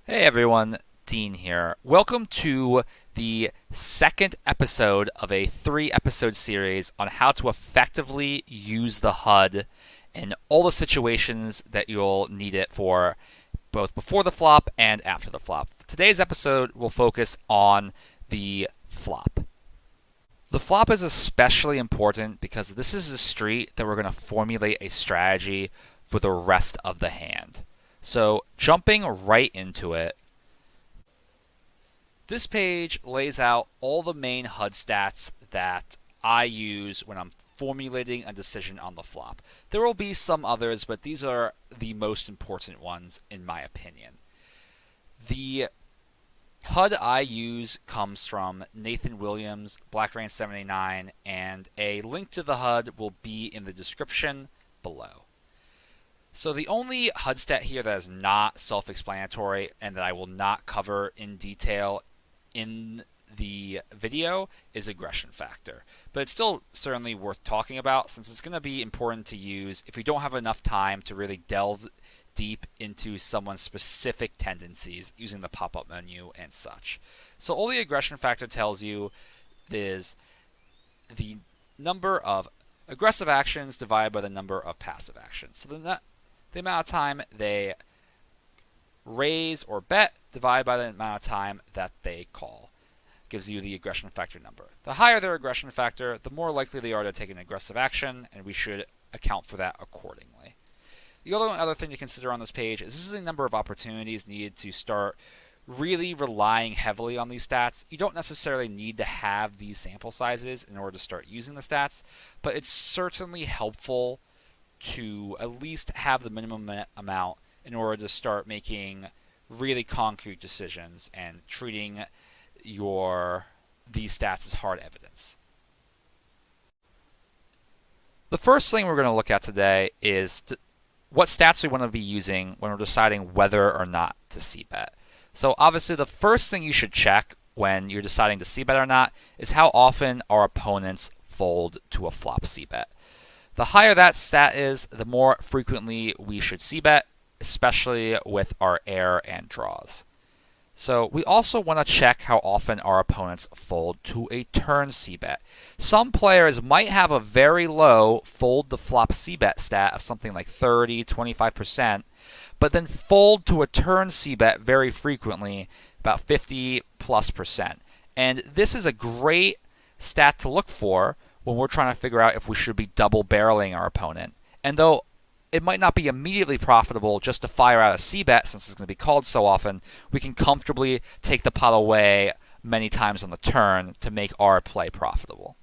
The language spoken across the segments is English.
Hey everyone, Dean here. Welcome to the second episode of a 3 episode series on how to effectively use the HUD in all the situations that you'll need it for, both before the flop and after the flop. Today's episode will focus on the flop. The flop is especially important because this is the street that we're going to formulate a strategy for the rest of the hand. So, jumping right into it, this page lays out all the main HUD stats that I use when I'm formulating a decision on the flop. There will be some others, but these are the most important ones in my opinion. The HUD I use comes from Nathan Williams, BlackRain79, and a link to the HUD will be in the description below. So the only HUD stat here that is not self-explanatory and that I will not cover in detail in the video is aggression factor. But it's still certainly worth talking about since it's going to be important to use if we don't have enough time to really delve deep into someone's specific tendencies using the pop-up menu and such. So all the aggression factor tells you is the number of aggressive actions divided by the number of passive actions. So the amount of time they raise or bet divided by the amount of time that they call gives you the aggression factor number. The higher their aggression factor, the more likely they are to take an aggressive action, and we should account for that accordingly. The other thing to consider on this page is this is a number of opportunities needed to start really relying heavily on these stats. You don't necessarily need to have these sample sizes in order to start using the stats, but it's certainly helpful to at least have the minimum amount in order to start making really concrete decisions and treating these stats as hard evidence. The first thing we're going to look at today is what stats we want to be using when we're deciding whether or not to c-bet. So obviously the first thing you should check when you're deciding to c-bet or not is how often our opponents fold to a flop c-bet. The higher that stat is, the more frequently we should c-bet, especially with our air and draws. So we also want to check how often our opponents fold to a turn c-bet. Some players might have a very low fold to flop c-bet stat of something like 30, 25%, but then fold to a turn c-bet very frequently, about 50 plus %. And this is a great stat to look for when we're trying to figure out if we should be double barreling our opponent. And though it might not be immediately profitable just to fire out a c-bet since it's going to be called so often, we can comfortably take the pot away many times on the turn to make our play profitable.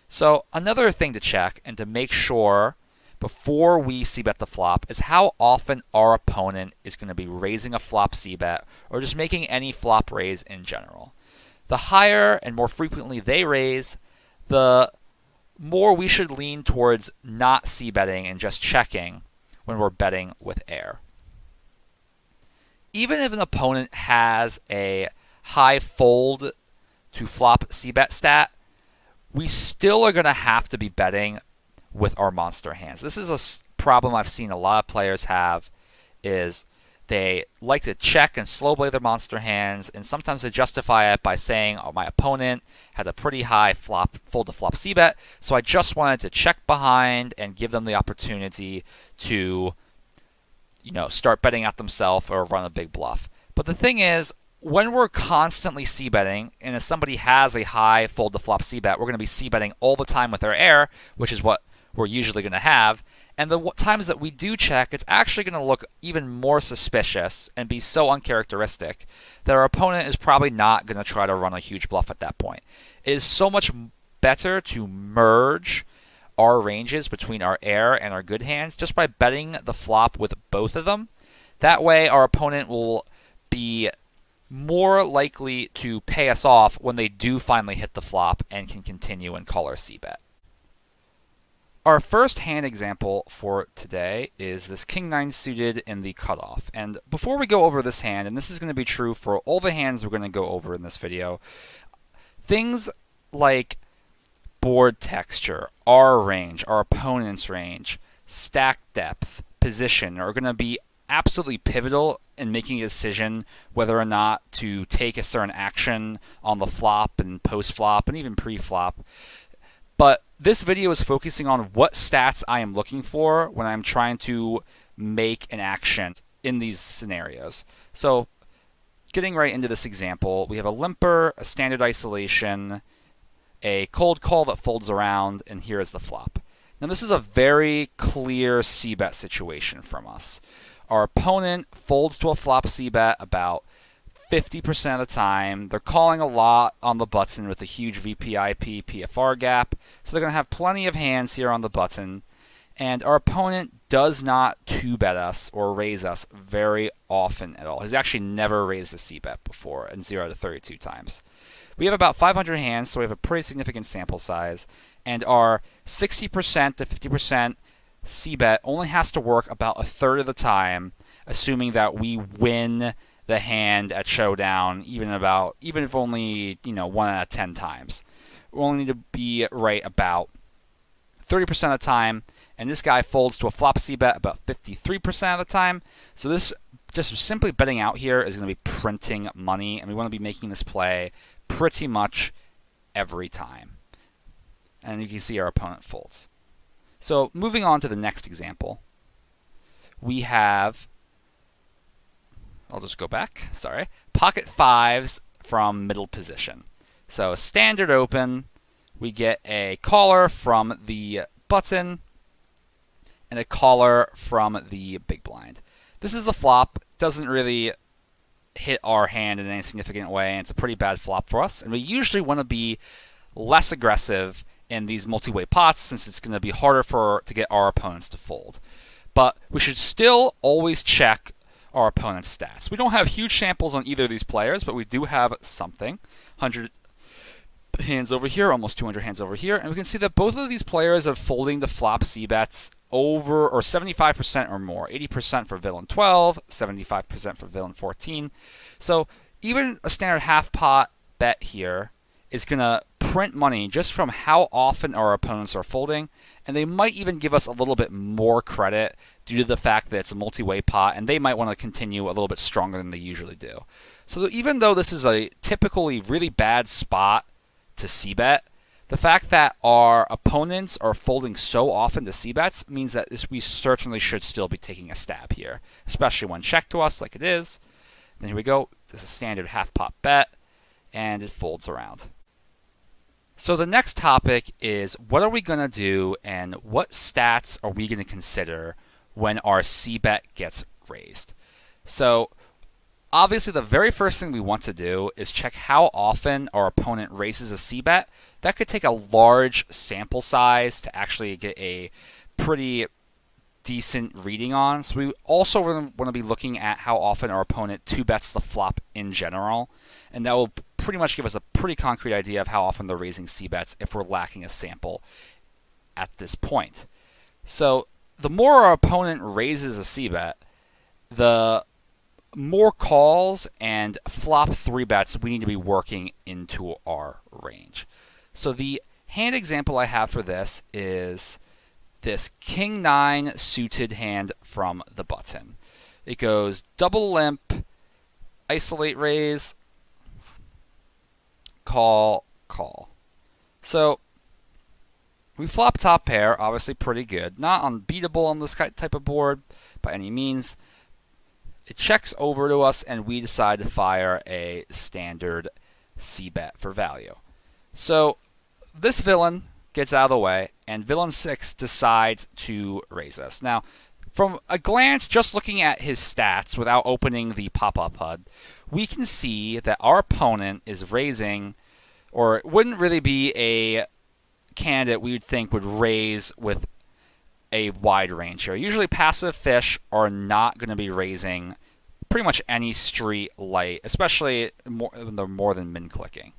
So another thing to check and to make sure before we c-bet the flop is how often our opponent is going to be raising a flop c-bet or just making any flop raise in general. The higher and more frequently they raise, the more we should lean towards not c-betting and just checking when we're betting with air. Even if an opponent has a high fold to flop c-bet stat, we still are going to have to be betting with our monster hands. This is a problem I've seen a lot of players have, is they like to check and slow play their monster hands, and sometimes they justify it by saying, oh, my opponent had a pretty high fold to flop c-bet, so I just wanted to check behind and give them the opportunity to, start betting at themselves or run a big bluff. But the thing is, when we're constantly c-betting, and if somebody has a high fold to flop c-bet, we're going to be c-betting all the time with our air, which is what we're usually going to have. And the times that we do check, it's actually going to look even more suspicious and be so uncharacteristic that our opponent is probably not going to try to run a huge bluff at that point. It is so much better to merge our ranges between our air and our good hands just by betting the flop with both of them. That way our opponent will be more likely to pay us off when they do finally hit the flop and can continue and call our c-bet. Our first hand example for today is this King-9 suited in the cutoff. And before we go over this hand, and this is going to be true for all the hands we're going to go over in this video, things like board texture, our range, our opponent's range, stack depth, position are going to be absolutely pivotal in making a decision whether or not to take a certain action on the flop and post-flop and even pre-flop. But this video is focusing on what stats I am looking for when I'm trying to make an action in these scenarios. So getting right into this example, we have a limper, a standard isolation, a cold call that folds around, and here is the flop. Now this is a very clear c-bet situation from us. Our opponent folds to a flop c-bet about 50% of the time. They're calling a lot on the button with a huge VPIP PFR gap, so they're going to have plenty of hands here on the button. And our opponent does not 2-bet us or raise us very often at all. He's actually never raised a c-bet before in 0 to 32 times. We have about 500 hands, so we have a pretty significant sample size. And our 60% to 50% c-bet only has to work about a third of the time, assuming that we win the hand at showdown, even if only 1 out of 10 times. We only need to be right about 30% of the time, and this guy folds to a flop c-bet about 53% of the time. So this just simply betting out here is going to be printing money, and we want to be making this play pretty much every time. And you can see our opponent folds. So moving on to the next example, we have, I'll just go back, sorry, pocket fives from middle position. So standard open, we get a caller from the button and a caller from the big blind. This is the flop, doesn't really hit our hand in any significant way, and it's a pretty bad flop for us. And we usually want to be less aggressive in these multi-way pots since it's going to be harder to get our opponents to fold. But we should still always check our opponent's stats. We don't have huge samples on either of these players, but we do have something. 100 hands over here, almost 200 hands over here, and we can see that both of these players are folding the flop c-bets over or 75% or more. 80% for villain 12, 75% for villain 14. So even a standard half pot bet here is going to print money just from how often our opponents are folding, and they might even give us a little bit more credit due to the fact that it's a multi-way pot, and they might want to continue a little bit stronger than they usually do. So even though this is a typically really bad spot to c-bet, the fact that our opponents are folding so often to c-bets means that we certainly should still be taking a stab here, especially when checked to us like it is. Then here we go. This is a standard half pot bet, and it folds around. So the next topic is what are we going to do and what stats are we going to consider when our c-bet gets raised? So obviously the very first thing we want to do is check how often our opponent raises a c-bet. That could take a large sample size to actually get a pretty decent reading on. So we also want to be looking at how often our opponent 2-bets the flop in general, and that will pretty much give us a pretty concrete idea of how often they're raising c-bets if we're lacking a sample at this point. So the more our opponent raises a c-bet, the more calls and flop 3-bets we need to be working into our range. So the hand example I have for this is this King 9 suited hand from the button. It goes double limp, isolate raise, call, call. So we flop top pair, obviously pretty good. Not unbeatable on this type of board by any means. It checks over to us, and we decide to fire a standard c-bet for value. So this villain gets out of the way, and villain 6 decides to raise us. Now, from a glance, just looking at his stats without opening the pop-up HUD, we can see that our opponent is raising, or it wouldn't really be a candidate we would think would raise with a wide range here. Usually passive fish are not going to be raising pretty much any street light, especially when they're more than min-clicking.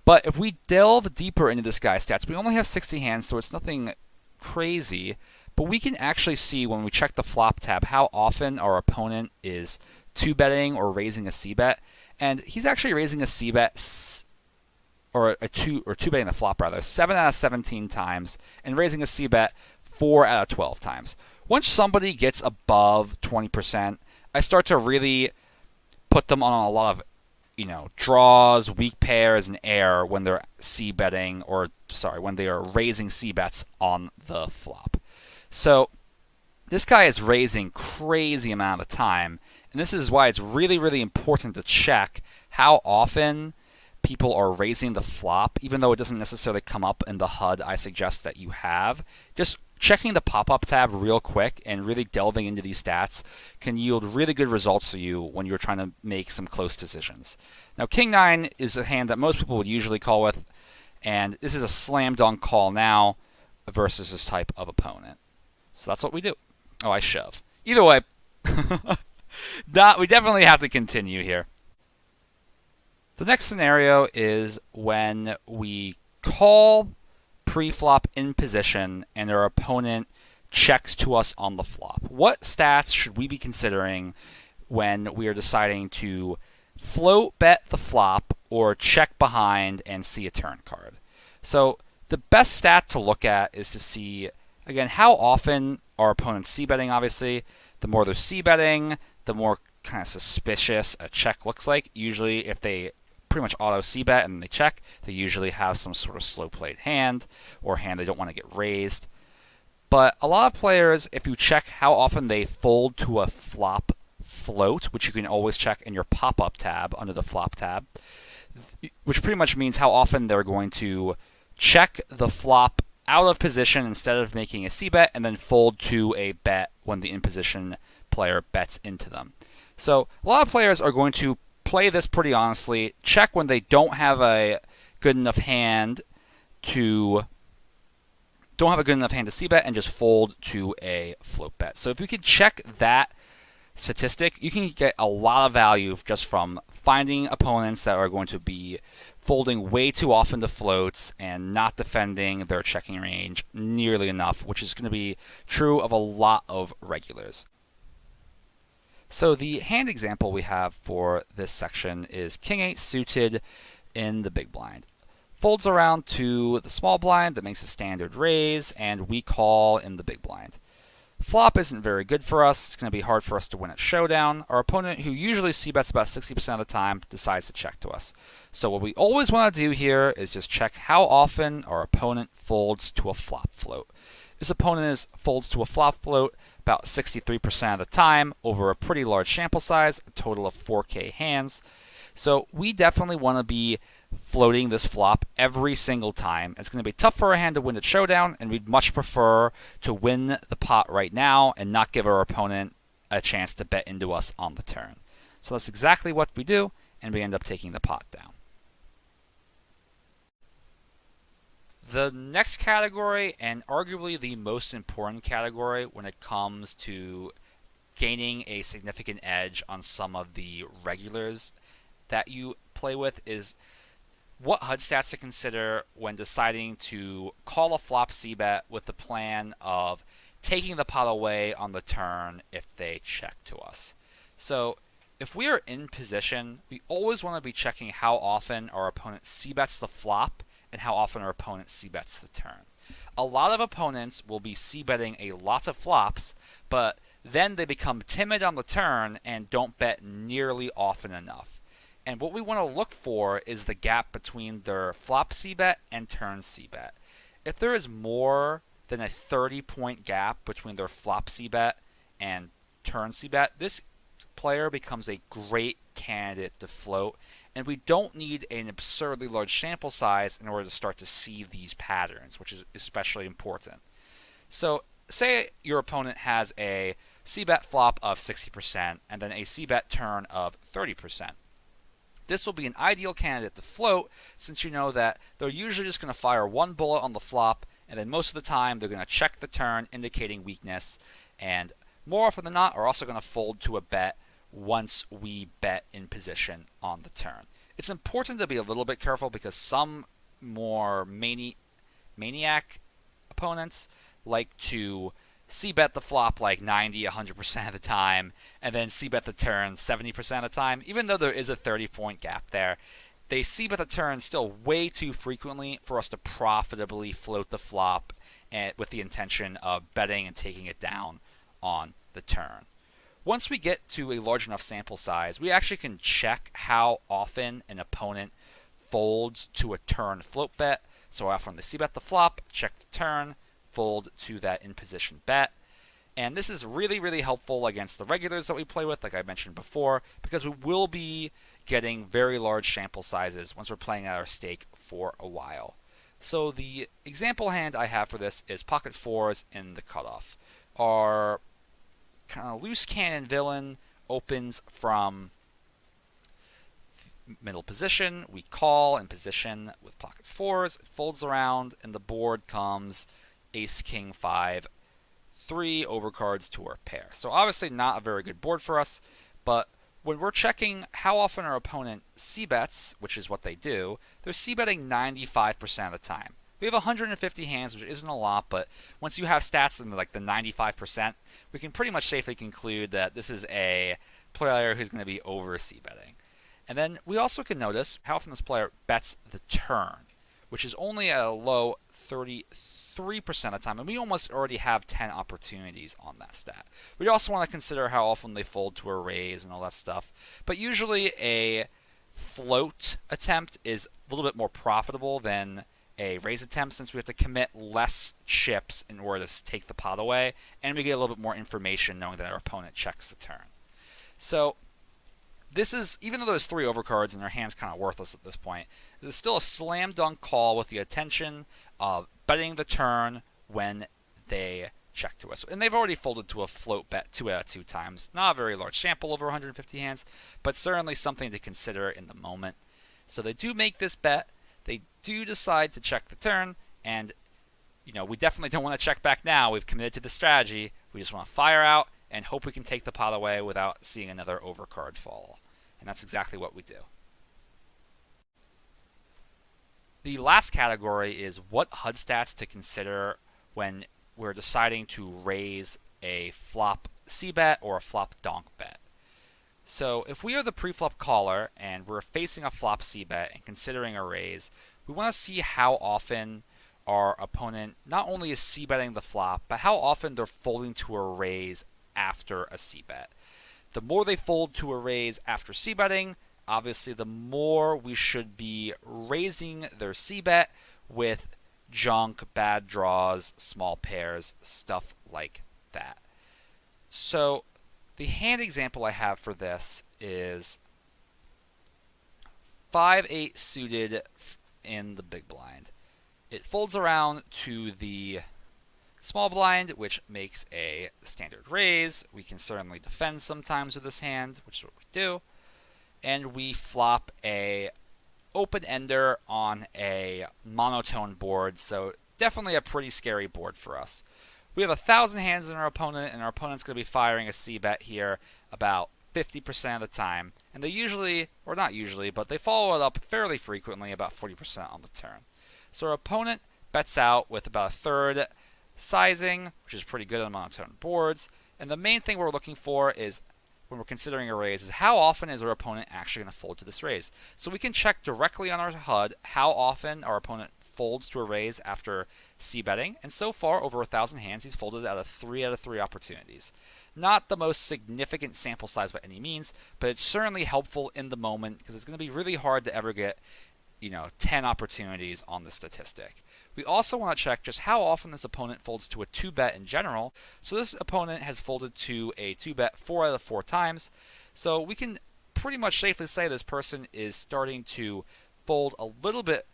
But if we delve deeper into this guy's stats, we only have 60 hands, so it's nothing crazy. But we can actually see when we check the flop tab how often our opponent is 2-betting or raising a c-bet. And he's actually raising a c-bet, or 2-betting the flop rather, 7 out of 17 times, and raising a c-bet 4 out of 12 times. Once somebody gets above 20%, I start to really put them on a lot of draws, weak pairs, and air when they're c-betting, or sorry, when they are raising c-bets on the flop. So this guy is raising crazy amount of time, and this is why it's really, really important to check how often people are raising the flop, even though it doesn't necessarily come up in the HUD I suggest that you have. Just checking the pop-up tab real quick and really delving into these stats can yield really good results for you when you're trying to make some close decisions. Now, King 9 is a hand that most people would usually call with, and this is a slam dunk call now versus this type of opponent. So that's what we do. Oh, I shove. Either way, we definitely have to continue here. The next scenario is when we call pre-flop in position and our opponent checks to us on the flop. What stats should we be considering when we are deciding to float bet the flop or check behind and see a turn card? So the best stat to look at is to see, again, how often our opponent's c-betting, obviously. The more they're c-betting, the more kind of suspicious a check looks like. Usually if they pretty much auto c-bet and they check, they usually have some sort of slow played hand or hand they don't want to get raised. But a lot of players, if you check how often they fold to a flop float, which you can always check in your pop-up tab under the flop tab, which pretty much means how often they're going to check the flop out of position instead of making a c-bet and then fold to a bet when the in-position player bets into them. So a lot of players are going to play this pretty honestly, check when they don't have a good enough hand to c-bet and just fold to a float bet. So if you can check that statistic, you can get a lot of value just from finding opponents that are going to be folding way too often to floats and not defending their checking range nearly enough, which is going to be true of a lot of regulars. So the hand example we have for this section is King 8 suited in the big blind. Folds around to the small blind that makes a standard raise, and we call in the big blind. Flop isn't very good for us. It's going to be hard for us to win at showdown. Our opponent, who usually c-bets about 60% of the time, decides to check to us. So what we always want to do here is just check how often our opponent folds to a flop float. This opponent folds to a flop float about 63% of the time over a pretty large sample size, a total of 4K hands. So we definitely want to be floating this flop every single time. It's going to be tough for our hand to win at showdown, and we'd much prefer to win the pot right now and not give our opponent a chance to bet into us on the turn. So that's exactly what we do, and we end up taking the pot down. The next category, and arguably the most important category when it comes to gaining a significant edge on some of the regulars that you play with, is what HUD stats to consider when deciding to call a flop c-bet with the plan of taking the pot away on the turn if they check to us. So if we are in position, we always want to be checking how often our opponent c-bets the flop and how often our opponent c-bets the turn. A lot of opponents will be c-betting a lot of flops, but then they become timid on the turn and don't bet nearly often enough. And what we want to look for is the gap between their flop c-bet and turn c-bet. If there is more than a 30-point gap between their flop c-bet and turn c-bet, this player becomes a great candidate to float, and we don't need an absurdly large sample size in order to start to see these patterns, which is especially important. So say your opponent has a c-bet flop of 60% and then a c-bet turn of 30%. This will be an ideal candidate to float, since you know that they're usually just going to fire one bullet on the flop, and then most of the time they're going to check the turn, indicating weakness, and more often than not are also going to fold to a bet once we bet in position on the turn. It's important to be a little bit careful because some more maniac opponents like to c-bet the flop like 90, 100% of the time, and then c-bet the turn 70% of the time. Even though there is a 30-point gap there, they c-bet the turn still way too frequently for us to profitably float the flop with the intention of betting and taking it down on the turn. Once we get to a large enough sample size, we actually can check how often an opponent folds to a turn float bet. So often they c-bet the flop, check the turn, fold to that in position bet. And this is really, really helpful against the regulars that we play with, like I mentioned before, because we will be getting very large sample sizes once we're playing at our stake for a while. So the example hand I have for this is pocket fours in the cutoff. Our kind of loose cannon villain opens from middle position. We call in position with pocket fours. It folds around, and the board comes ace, king, 5, 3 overcards to our pair. So obviously not a very good board for us, but when we're checking how often our opponent c-bets, which is what they do, they're c-betting 95% of the time. We have 150 hands, which isn't a lot, but once you have stats in like the 95%, we can pretty much safely conclude that this is a player who's going to be over c-betting. And then we also can notice how often this player bets the turn, which is only at a low 33% of the time, and we almost already have 10 opportunities on that stat. We also want to consider how often they fold to a raise and all that stuff, but usually a float attempt is a little bit more profitable than a raise attempt, since we have to commit less chips in order to take the pot away, and we get a little bit more information knowing that our opponent checks the turn. So this is, even though there's 3 overcards and their hand's kind of worthless at this point, this is still a slam dunk call with the intention of betting the turn when they check to us. And they've already folded to a float bet 2 out of 2 times. Not a very large sample, over 150 hands, but certainly something to consider in the moment. So they do make this bet. They do decide to check the turn, and we definitely don't want to check back now. We've committed to the strategy. We just want to fire out and hope we can take the pot away without seeing another overcard fall. And that's exactly what we do. The last category is what HUD stats to consider when we're deciding to raise a flop c-bet or a flop donk bet. So if we are the pre-flop caller and we're facing a flop c-bet and considering a raise, we want to see how often our opponent not only is c-betting the flop, but how often they're folding to a raise after a c-bet. The more they fold to a raise after c-betting, obviously the more we should be raising their c-bet with junk, bad draws, small pairs, stuff like that. So the hand example I have for this is 5-8 suited in the big blind. It folds around to the small blind, which makes a standard raise. We can certainly defend sometimes with this hand, which is what we do. And we flop a open ender on a monotone board, so definitely a pretty scary board for us. We have 1,000 hands in our opponent, and our opponent's going to be firing a c-bet here about 50% of the time. And they usually, or not usually, but they follow it up fairly frequently, about 40% on the turn. So our opponent bets out with about a third sizing, which is pretty good on monotone boards. And the main thing we're looking for is, when we're considering a raise, is how often is our opponent actually going to fold to this raise. So we can check directly on our HUD how often our opponent folds to a raise after c-betting, and so far over 1,000 hands he's folded out of 3 out of 3 opportunities. Not the most significant sample size by any means, but it's certainly helpful in the moment because it's going to be really hard to ever get 10 opportunities on the statistic. We also want to check just how often this opponent folds to a 2-bet in general. So this opponent has folded to a 2-bet 4 out of 4 times. So we can pretty much safely say this person is starting to fold a little bit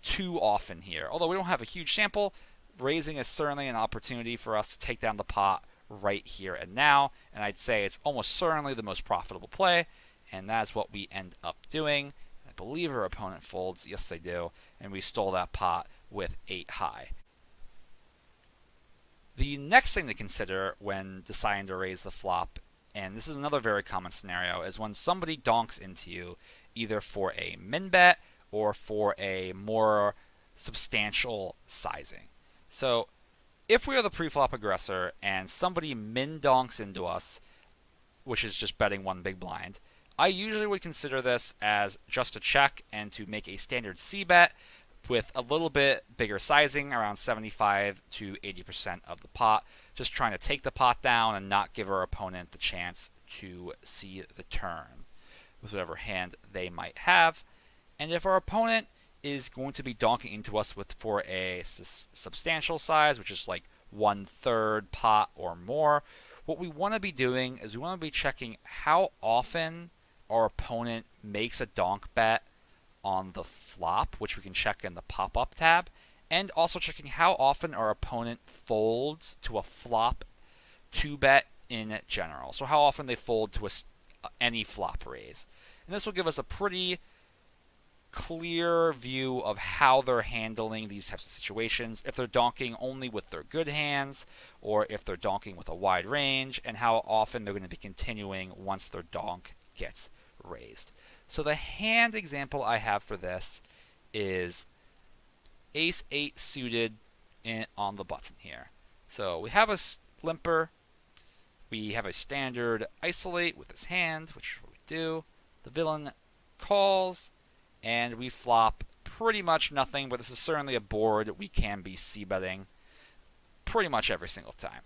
too often here. Although we don't have a huge sample, raising is certainly an opportunity for us to take down the pot right here and now. And I'd say it's almost certainly the most profitable play, and that's what we end up doing. I believe our opponent folds. Yes, they do. And we stole that pot with 8 high. The next thing to consider when deciding to raise the flop, and this is another very common scenario, is when somebody donks into you either for a min bet or for a more substantial sizing. So if we are the pre-flop aggressor and somebody min donks into us, which is just betting 1 big blind, I usually would consider this as just a check and to make a standard c-bet, with a little bit bigger sizing, around 75 to 80% of the pot, just trying to take the pot down and not give our opponent the chance to see the turn with whatever hand they might have. And if our opponent is going to be donking into us for a substantial size, which is like 1/3 pot or more, what we want to be doing is we want to be checking how often our opponent makes a donk bet on the flop, which we can check in the pop-up tab, and also checking how often our opponent folds to a flop 2-bet in general. So how often they fold to any flop raise. And this will give us a pretty clear view of how they're handling these types of situations, if they're donking only with their good hands, or if they're donking with a wide range, and how often they're going to be continuing once their donk gets raised. So the hand example I have for this is Ace-8 suited on the button here. So we have a limper, we have a standard isolate with this hand, which we do. The villain calls, and we flop pretty much nothing, but this is certainly a board we can be c-betting pretty much every single time.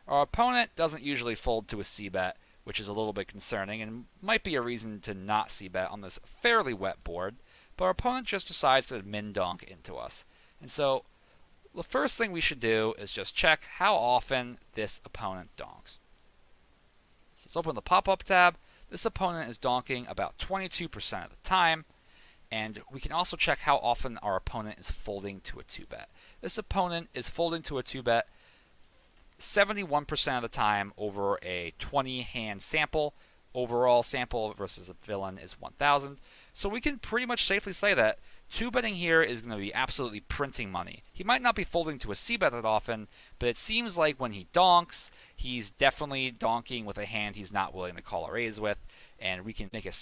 Our opponent doesn't usually fold to a c-bet, which is a little bit concerning and might be a reason to not c-bet on this fairly wet board, but our opponent just decides to min-donk into us. And so the first thing we should do is just check how often this opponent donks. So let's open the pop-up tab. This opponent is donking about 22% of the time, and we can also check how often our opponent is folding to a 2-bet. This opponent is folding to a 2-bet 71% of the time over a 20-hand sample. Overall sample versus a villain is 1,000. So we can pretty much safely say that 2-betting here is going to be absolutely printing money. He might not be folding to a c-bet that often, but it seems like when he donks, he's definitely donking with a hand he's not willing to call a raise with, and we can make a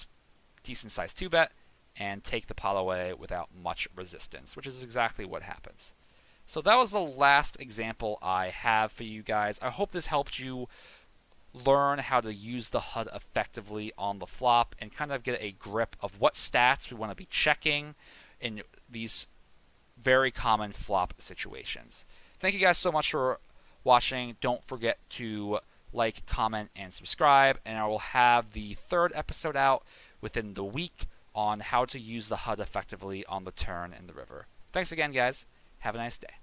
decent-sized 2-bet and take the pot away without much resistance, which is exactly what happens. So that was the last example I have for you guys. I hope this helped you learn how to use the HUD effectively on the flop and kind of get a grip of what stats we want to be checking in these very common flop situations. Thank you guys so much for watching. Don't forget to like, comment, and subscribe, and I will have the 3rd episode out within the week on how to use the HUD effectively on the turn in the river. Thanks again, guys. Have a nice day.